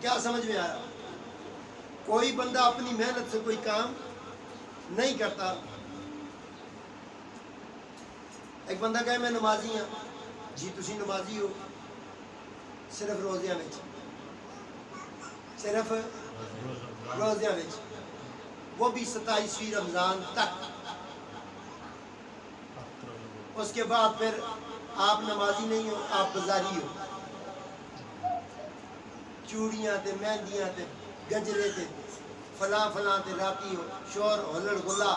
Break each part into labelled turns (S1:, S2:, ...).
S1: کیا سمجھ میں آیا؟ کوئی بندہ اپنی محنت سے کوئی کام نہیں کرتا. ایک بندہ کہے میں نمازی ہوں. جی تسی نمازی ہو صرف روزیاں وچ، صرف روزیاں وچ، وہ بھی 27ویں رمضان تک. اس کے بعد پھر آپ نمازی نہیں ہو، آپ بازاری ہو. چوڑیاں تے مہندیاں تے گجرے تے فلاں فلاں تے راتی ہو، شور ہلڑ گلا.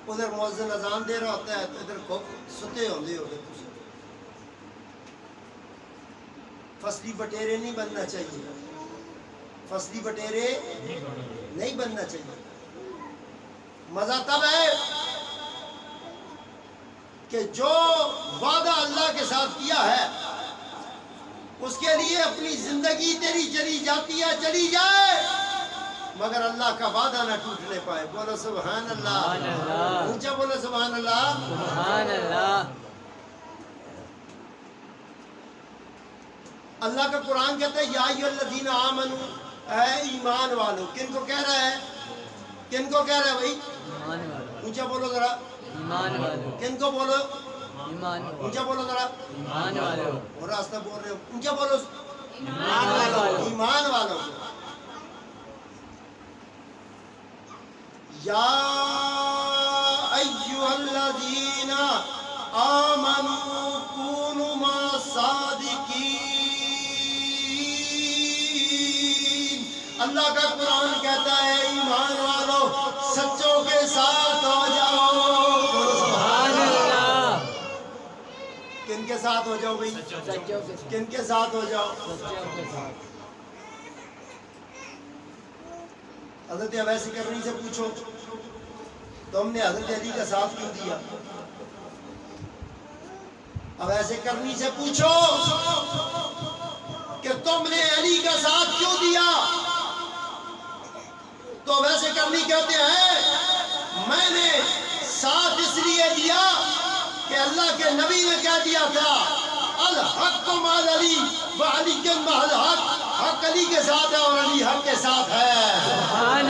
S1: ادھر مؤذن اذان دے رہا ہوتا ہے تو ادھر ستے ہوندے ہو گے. فصلی بٹیرے نہیں بننا چاہیے، فصلی بٹیرے نہیں بننا چاہیے. مزہ تب ہے کہ جو وعدہ اللہ کے ساتھ کیا ہے اس کے لیے اپنی زندگی تیری چلی جاتی ہے، چلی جائے، مگر اللہ کا وعدہ نہ ٹوٹنے پائے. بولو سبحان اللہ، اونچا بولو سبحان اللہ.
S2: سبحان اللہ.
S1: اللہ کا قرآن کہتا ہے یا ایھا الذین آمنوا، اے ایمان والو. کن کو کہہ رہا ہے؟ کن کو کہہ رہا ہے بھائی؟
S2: ایمان والو.
S1: اونچا بولو ذرا.
S2: ایمان والو.
S1: کن کو بولو؟
S2: ایمان والو.
S1: اونچا بولو ذرا.
S2: ایمان والو.
S1: اور راستہ بول رہے ہو، اونچا بولو.
S2: ایمان والو.
S1: ایمان والو. یا ایھا الذین آمنوا کونوا مع الصادقین. اللہ کا قرآن کہتا ہے ایمان والو سچوں کے ساتھ ہو جاؤ.
S2: سبحان اللہ.
S1: کن کے ساتھ ہو جاؤ بھائی؟
S2: سچوں کے ساتھ.
S1: کن کے ساتھ ہو جاؤ؟
S2: سچوں کے ساتھ.
S1: حضرت اویس کرنی سے پوچھو تم نے حضرت علی کا ساتھ کیوں دیا؟ اویس کرنی سے پوچھو کہ تم نے علی کا ساتھ کیوں دیا؟ تو اویس کرنی کہتے ہیں میں نے ساتھ اس لیے دیا کہ اللہ کے نبی نے کہہ دیا تھا الحق مع علی وعلی مع الحق. حق علی کے ساتھ ہے اور علی حق کے ساتھ ہے.